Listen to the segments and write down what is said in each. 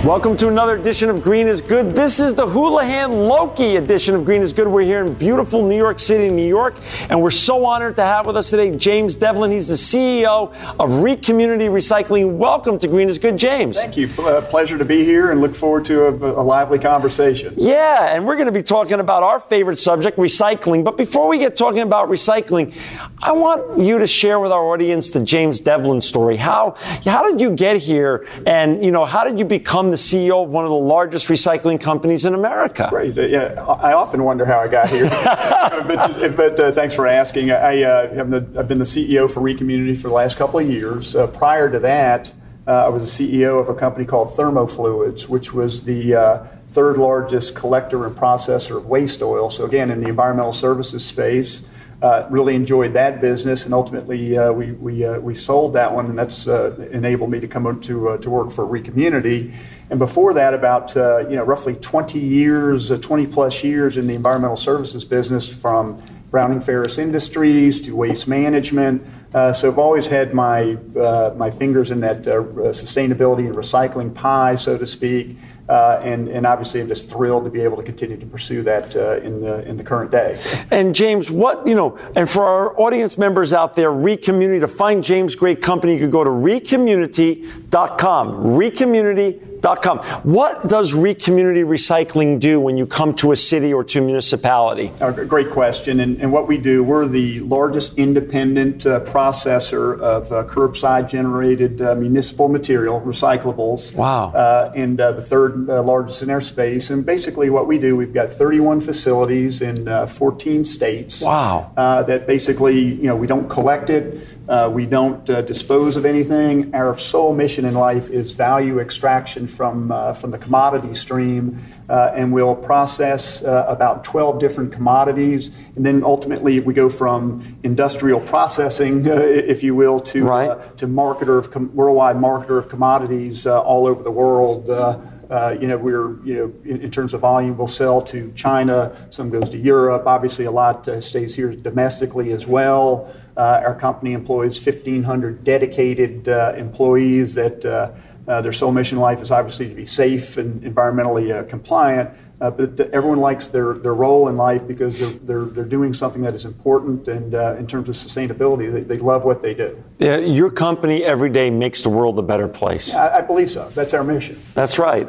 Welcome to another edition of Green is Good. This is the Houlihan Lokey edition of Green is Good. We're here in beautiful New York City, New York, and we're so honored to have with us today James Devlin. He's the CEO of ReCommunity Recycling. Welcome to Green is Good, James. Thank you. Pleasure to be here and look forward to a lively conversation. Yeah, and we're going to be talking about our favorite subject, recycling. But before we get talking about recycling, I want you to share with our audience the James Devlin story. How did you get here, and how did you become the CEO of one of the largest recycling companies in America? Great. Yeah, I often wonder how I got here. but thanks for asking. I've been the CEO for ReCommunity for the last couple of years. Prior to that, I was the CEO of a company called Thermofluids, which was the third largest collector and processor of waste oil. So again, in the environmental services space. Really enjoyed that business, and ultimately we sold that one, and that's enabled me to come to work for ReCommunity. And before that, about roughly 20 plus years in the environmental services business, from Browning Ferris Industries to waste management. So I've always had my fingers in that sustainability and recycling pie, so to speak. And obviously, I'm just thrilled to be able to continue to pursue that in the current day. And James, and for our audience members out there, ReCommunity, to find James' great company, you could go to ReCommunity.com. ReCommunity.com. What does ReCommunity Recycling do when you come to a city or to a municipality? Great question. And what we do, we're the largest independent processor of curbside generated municipal material, recyclables. Wow. And the third largest in our space. And basically what we do, we've got 31 facilities in 14 states. Wow. That basically, we don't collect it. We don't dispose of anything. Our sole mission in life is value extraction from the commodity stream, and we'll process about 12 different commodities, and then ultimately we go from industrial processing, if you will, to worldwide marketer of commodities all over the world. In terms of volume, we'll sell to China, some goes to Europe, obviously a lot stays here domestically as well. Our company employs 1,500 dedicated employees that their sole mission in life is obviously to be safe and environmentally compliant. But everyone likes their role in life because they're doing something that is important, and in terms of sustainability, they love what they do. Yeah, your company every day makes the world a better place. I believe so. That's our mission. That's right.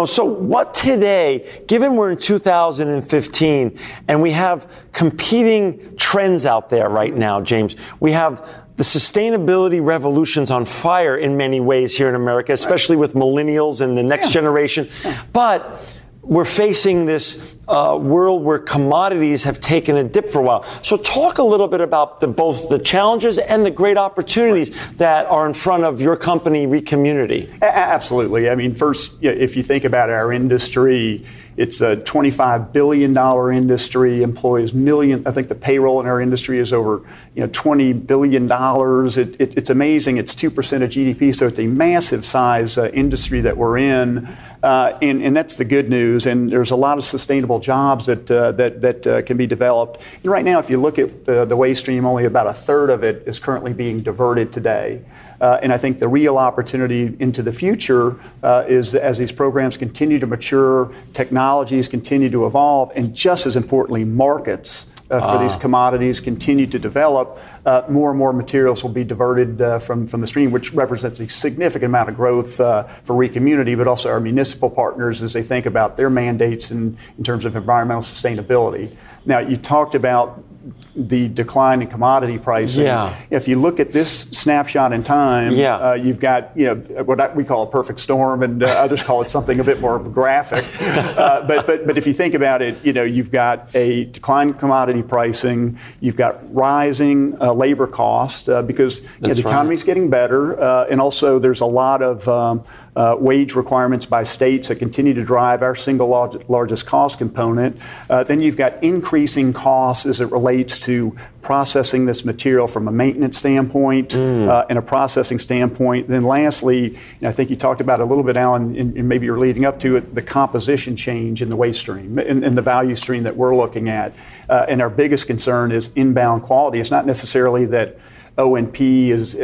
So what today, given we're in 2015 and we have competing trends out there right now, James, we have the sustainability revolution's on fire in many ways here in America, especially with millennials and the next generation. But we're facing this world where commodities have taken a dip for a while. So talk a little bit about both the challenges and the great opportunities that are in front of your company, ReCommunity. Absolutely. I mean, first, if you think about our industry, it's a $25 billion industry, employs millions. I think the payroll in our industry is over $20 billion. It's amazing. It's 2% of GDP, so it's a massive size industry that we're in. And that's the good news. And there's a lot of sustainable jobs that can be developed. And right now, if you look at the waste stream, only about a third of it is currently being diverted today. And I think the real opportunity into the future is as these programs continue to mature, technologies continue to evolve, and just as importantly, markets for these commodities continue to develop, more and more materials will be diverted from the stream, which represents a significant amount of growth for ReCommunity, but also our municipal partners as they think about their mandates in terms of environmental sustainability. Now, you talked about the decline in commodity pricing. Yeah. If you look at this snapshot in time, you've got what we call a perfect storm, and others call it something a bit more graphic. But if you think about it, you've got a decline in commodity pricing, you've got rising labor costs because the economy's getting better, and also there's a lot of wage requirements by states that continue to drive our single largest cost component. Then you've got increasing costs as it relates to processing this material from a maintenance standpoint and a processing standpoint. Then lastly, I think you talked about it a little bit, Alan, and maybe you're leading up to it, the composition change in the waste stream and the value stream that we're looking at. And our biggest concern is inbound quality. It's not necessarily that O&P as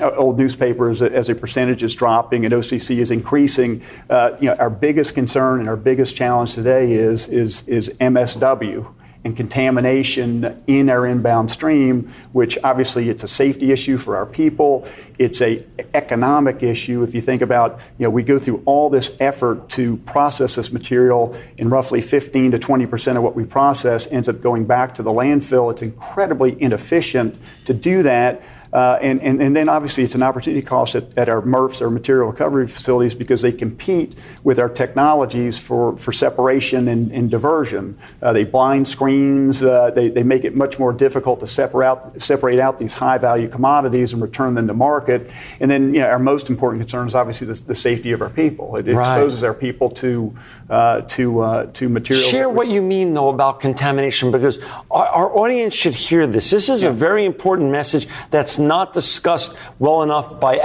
old newspapers as a percentage is dropping, and OCC is increasing. Our biggest concern and our biggest challenge today is MSW and contamination in our inbound stream, which obviously it's a safety issue for our people. It's a economic issue. If you think about, we go through all this effort to process this material, and roughly 15 to 20% of what we process ends up going back to the landfill. It's incredibly inefficient to do that. And then obviously it's an opportunity cost at our MRFs, our material recovery facilities, because they compete with our technologies for separation and diversion. They blind screens. They make it much more difficult to separate out these high value commodities and return them to market. And then our most important concern is obviously the safety of our people. It exposes our people to materials. Share what you mean though about contamination, because our audience should hear this. This is a very important message that's not discussed well enough by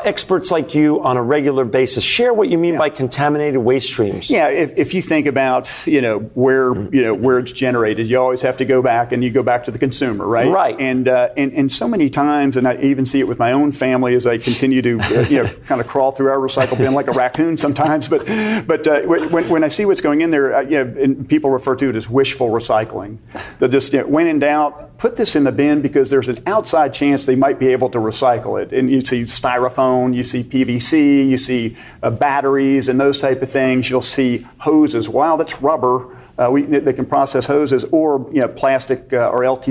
experts like you on a regular basis. Share what you mean by contaminated waste streams. Yeah, if you think about where it's generated, you always have to go back, and you go back to the consumer, right? Right. And so many times, and I even see it with my own family as I continue to kind of crawl through our recycle bin like a raccoon sometimes. But when I see what's going in there, and people refer to it as wishful recycling. That just when in doubt, put this in the bin because there's an outside chance they might be able to recycle it. And you see styrofoam, you see PVC, you see batteries and those type of things. You'll see hoses. Wow, that's rubber. They can process hoses, or plastic or LT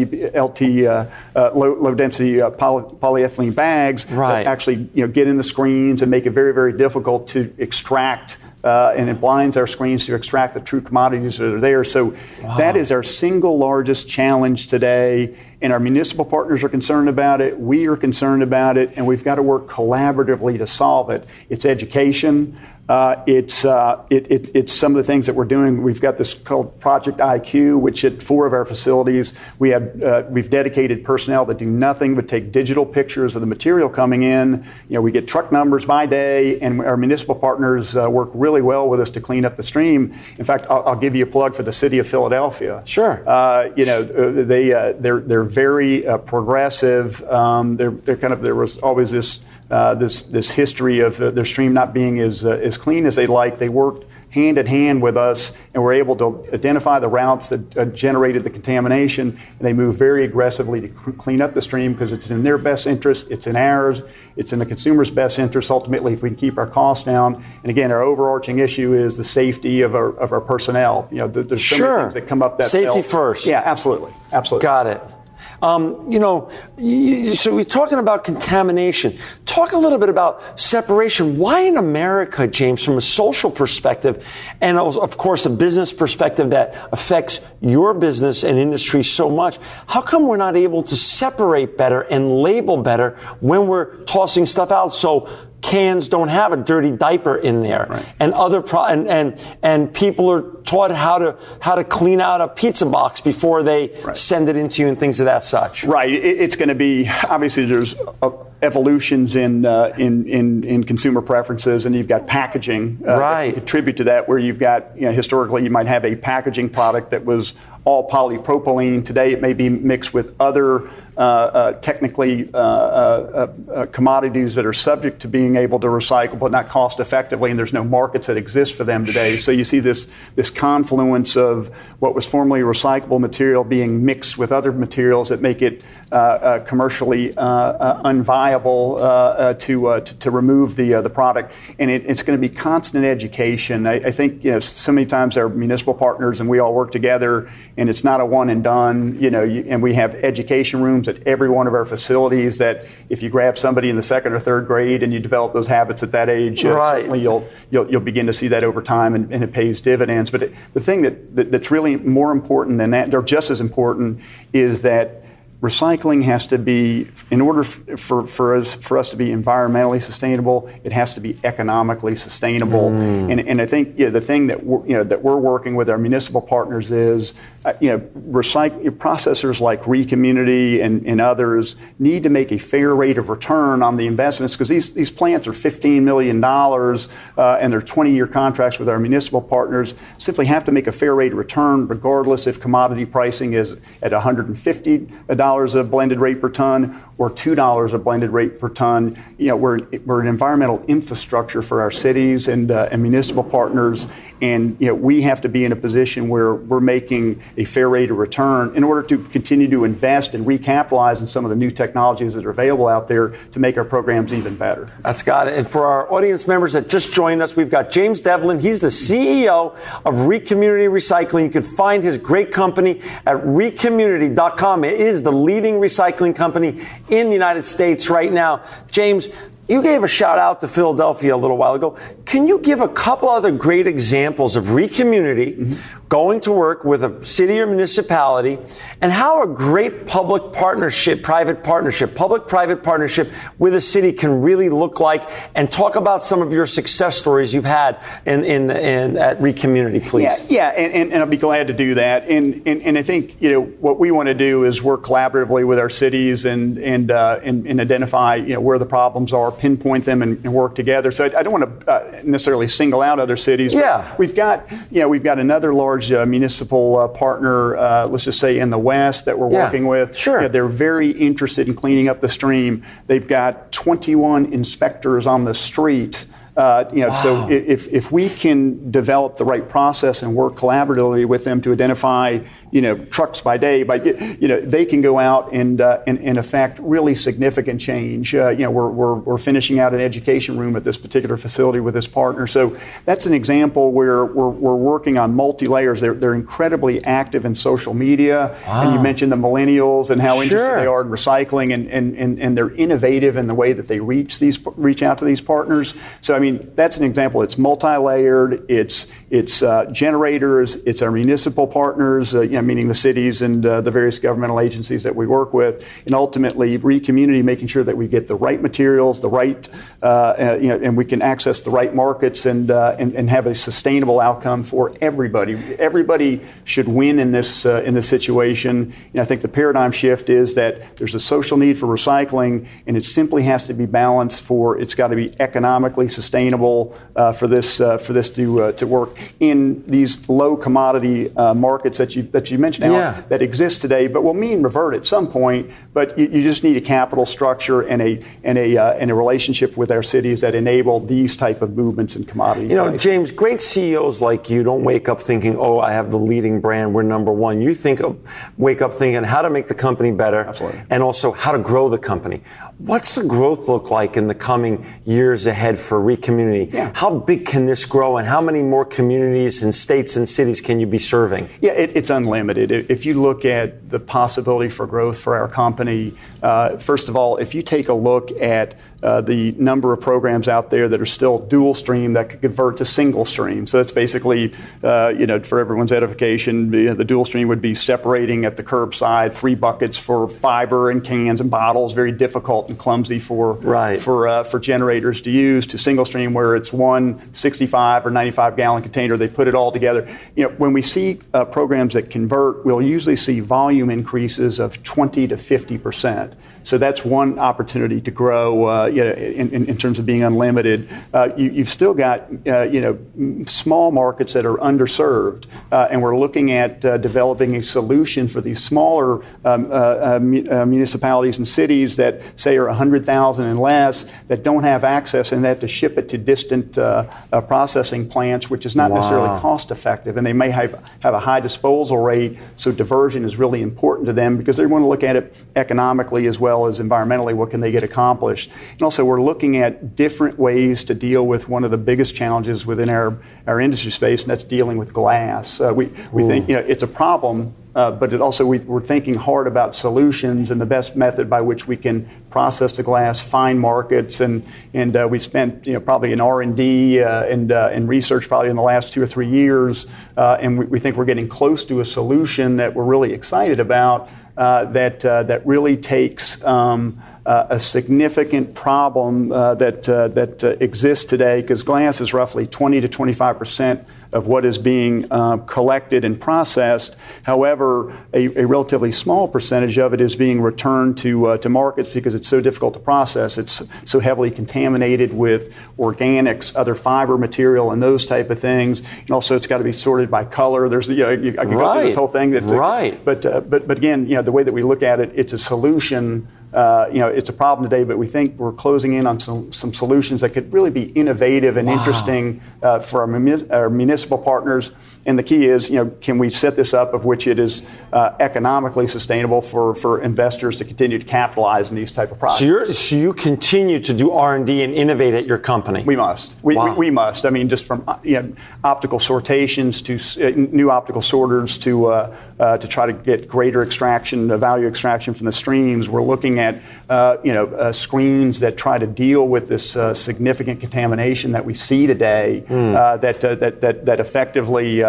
low density polyethylene bags that actually get in the screens and make it very, very difficult to extract. And it blinds our screens to extract the true commodities that are there. So that is our single largest challenge today. And our municipal partners are concerned about it. We are concerned about it. And we've got to work collaboratively to solve it. It's education. It's some of the things that we're doing. We've got this called Project IQ, which at 4 of our facilities we've dedicated personnel that do nothing but take digital pictures of the material coming in. We get truck numbers by day, and our municipal partners work really well with us to clean up the stream. In fact, I'll give you a plug for the city of Philadelphia. Sure. They're very progressive. There was always this history of their stream not being as clean as they like. They worked hand in hand with us and were able to identify the routes that generated the contamination. And they moved very aggressively to clean up the stream because it's in their best interest, it's in ours, it's in the consumer's best interest ultimately if we can keep our costs down. And again, our overarching issue is the safety of our personnel. There's so many things that come up that safety first. Yeah, absolutely. Got it. So we're talking about contamination. Talk a little bit about separation. Why in America, James, from a social perspective and of course a business perspective that affects your business and industry so much, how come we're not able to separate better and label better when we're tossing stuff out so cans don't have a dirty diaper in there, and other and people are taught how to clean out a pizza box before they send it into you and things of that such. Right. It's going to be obviously there's evolutions in consumer preferences, and you've got packaging that contribute to that. Where you've got historically you might have a packaging product that was all polypropylene. Today it may be mixed with other technically commodities that are subject to being able to recycle but not cost effectively, and there's no markets that exist for them today. So you see this confluence of what was formerly recyclable material being mixed with other materials that make it commercially unviable to remove the product. And it's going to be constant education. I think so many times our municipal partners and we all work together, and it's not a one and done. And we have education rooms at every one of our facilities that if you grab somebody in the 2nd or 3rd grade and you develop those habits at that age, certainly you'll begin to see that over time, and it pays dividends. But the thing that's really more important than that, or just as important, is that recycling has to be, in order for us to be environmentally sustainable, it has to be economically sustainable. And I think the thing that we're working with our municipal partners is processors like ReCommunity and others need to make a fair rate of return on the investments, because these plants are $15 million and they're 20-year contracts with our municipal partners. Simply have to make a fair rate of return regardless if commodity pricing is at $150 $3 of blended rate per ton or $2 of blended rate per ton. We're an environmental infrastructure for our cities and municipal partners, and we have to be in a position where we're making a fair rate of return in order to continue to invest and recapitalize in some of the new technologies that are available out there to make our programs even better. That's got it. And for our audience members that just joined us, we've got James Devlin. He's the CEO of ReCommunity Recycling. You can find his great company at ReCommunity.com. It is the leading recycling company in the United States right now. James, you gave a shout out to Philadelphia a little while ago. Can you give a couple other great examples of ReCommunity going to work with a city or municipality, and how a great public-private partnership with a city can really look like, and talk about some of your success stories you've had at ReCommunity, please? Yeah, and I'll be glad to do that. And I think what we want to do is work collaboratively with our cities and identify where the problems are, pinpoint them, and work together. So I don't want to necessarily single out other cities. Yeah, but we've got another large municipal partner, let's just say in the West, that we're working with. Sure. They're very interested in cleaning up the stream. They've got 21 inspectors on the street. Wow. So if we can develop the right process and work collaboratively with them to identify, trucks by day, they can go out and affect really significant change. We're finishing out an education room at this particular facility with this partner. So that's an example where we're working on multi-layers. They're incredibly active in social media. Wow. And you mentioned the millennials and how interested they are in recycling, and they're innovative in the way that they reach out to these partners. So that's an example. It's multi-layered. It's generators. It's our municipal partners, meaning the cities and the various governmental agencies that we work with, and ultimately ReCommunity, making sure that we get the right materials, the right, and we can access the right markets and have a sustainable outcome for everybody. Everybody should win in this situation. I think the paradigm shift is that there's a social need for recycling, and it simply has to be balanced it's got to be economically sustainable for this to work in these low commodity markets that you mentioned, Alan, that exist today, but will mean revert at some point. But you just need a capital structure and a relationship with our cities that enable these type of movements in commodity. James, great CEOs like you don't wake up thinking, "Oh, I have the leading brand, we're number one." You wake up thinking how to make the company better, absolutely, and also how to grow the company. What's the growth look like in the coming years ahead for ReCommunity? Yeah. How big can this grow, and how many more communities and states and cities can you be serving? Yeah, it's unlimited. If you look at the possibility for growth for our company, first of all, if you take a look at the number of programs out there that are still dual stream that could convert to single stream. So it's basically, for everyone's edification, the dual stream would be separating at the curbside 3 buckets for fiber and cans and bottles, very difficult and clumsy for generators to use, to single stream where it's one 65 or 95 gallon container. They put it all together. When we see programs that convert, we'll usually see volume increases of 20 to 50%. So that's one opportunity to grow in terms of being unlimited. You've still got small markets that are underserved, and we're looking at developing a solution for these smaller municipalities and cities that say are 100,000 and less, that don't have access, and they have to ship it to distant processing plants, which is not necessarily cost effective, and they may have a high disposal rate. So diversion is really important to them because they want to look at it economically as well as environmentally. What can they get accomplished? And also, we're looking at different ways to deal with one of the biggest challenges within our industry space, and that's dealing with glass. We think it's a problem, but we're thinking hard about solutions and the best method by which we can process the glass, find markets, and we spent probably in R&D and research probably in the last 2 or 3 years, and we think we're getting close to a solution that we're really excited about. That really takes a significant problem that exists today, because glass is roughly 20 to 25% of what is being collected and processed. However, a relatively small percentage of it is being returned to markets because it's so difficult to process. It's so heavily contaminated with organics, other fiber material, and those type of things. And also, it's got to be sorted by color. There's, I can go through this whole thing. But again, the way that we look at it, it's a solution. It's a problem today, but we think we're closing in on some solutions that could really be innovative and interesting for our municipal partners. And the key is, can we set this up of which it is economically sustainable for investors to continue to capitalize in these type of projects? So you continue to do R&D and innovate at your company? We must. We must. I mean, just from optical sortations to new optical sorters to try to get greater extraction, value extraction from the streams. We're looking at screens that try to deal with this significant contamination that we see today, that effectively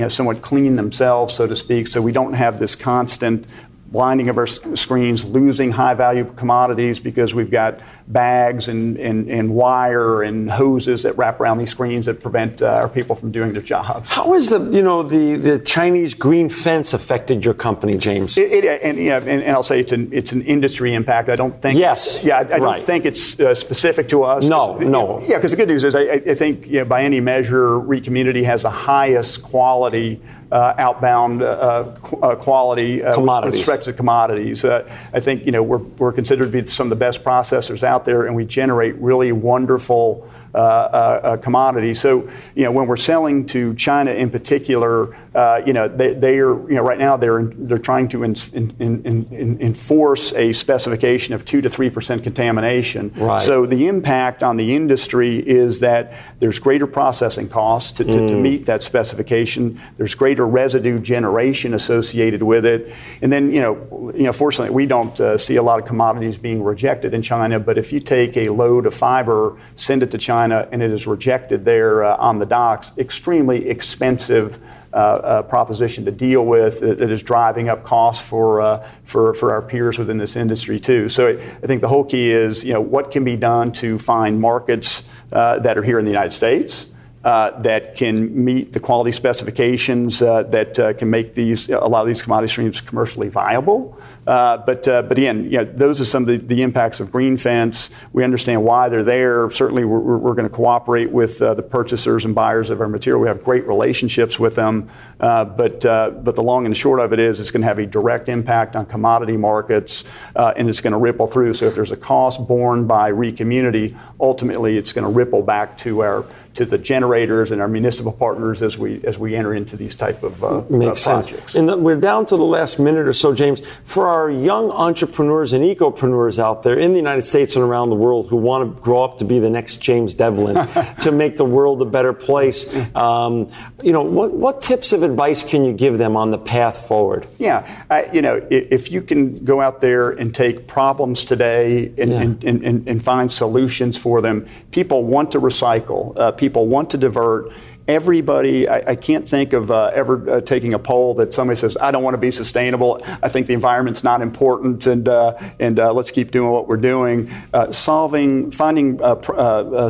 somewhat clean themselves, so to speak, so we don't have this constant blinding of our screens, losing high-value commodities because we've got bags and wire and hoses that wrap around these screens that prevent our people from doing their jobs. How has the Chinese green fence affected your company, James? And I'll say it's an industry impact. I don't think. Yes. I don't think it's specific to us. No. Yeah, because the good news is I think by any measure, ReCommunity has the highest quality outbound quality with respect to commodities. I think we're considered to be some of the best processors out there, and we generate really wonderful commodities. So when we're selling to China in particular, they are right now they're trying to enforce a specification of 2 to 3% contamination. Right. So the impact on the industry is that there's greater processing costs to meet that specification. There's greater residue generation associated with it, and then fortunately we don't see a lot of commodities being rejected in China. But if you take a load of fiber, send it to China, and it is rejected there on the docks, extremely expensive proposition to deal with that is driving up costs for our peers within this industry too. So I think the whole key is what can be done to find markets that are here in the United States that can meet the quality specifications that can make a lot of these commodity streams commercially viable. But again, those are some of the impacts of green fence. We understand why they're there. Certainly, we're going to cooperate with the purchasers and buyers of our material. We have great relationships with them. But the long and short of it is, it's going to have a direct impact on commodity markets, and it's going to ripple through. So if there's a cost borne by ReCommunity, ultimately it's going to ripple back to the generators and our municipal partners as we enter into these type of Makes projects. sense. And we're down to the last minute or so, James. For our young entrepreneurs and ecopreneurs out there in the United States and around the world who want to grow up to be the next James Devlin, to make the world a better place, what tips of advice can you give them on the path forward? Yeah, if you can go out there and take problems today and find solutions for them, people want to recycle. People want to divert. Everybody, I can't think of ever taking a poll that somebody says, I don't want to be sustainable. I think the environment's not important, and let's keep doing what we're doing. Finding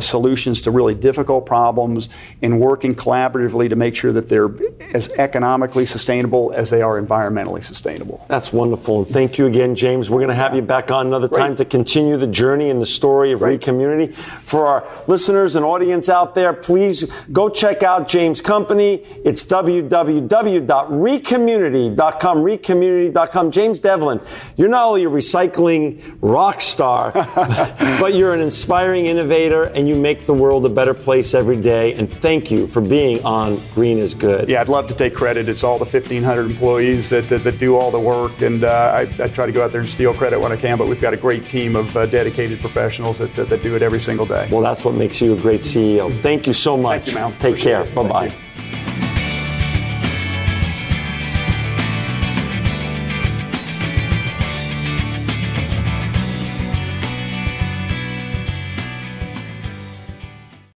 solutions to really difficult problems and working collaboratively to make sure that they're as economically sustainable as they are environmentally sustainable. That's wonderful. And thank you again, James. We're going to have you back on another time to continue the journey and the story of ReCommunity. For our listeners and audience out there, please go check out James' company. It's www.recommunity.com, recommunity.com. James Devlin, you're not only a recycling rock star, but you're an inspiring innovator, and you make the world a better place every day. And thank you for being on Green is Good. Yeah, I'd love to take credit. It's all the 1,500 employees that do all the work, and I try to go out there and steal credit when I can, but we've got a great team of dedicated professionals that do it every single day. Well, that's what makes you a great CEO. Thank you so much. Thank you, Mal. Take care. Bye-bye.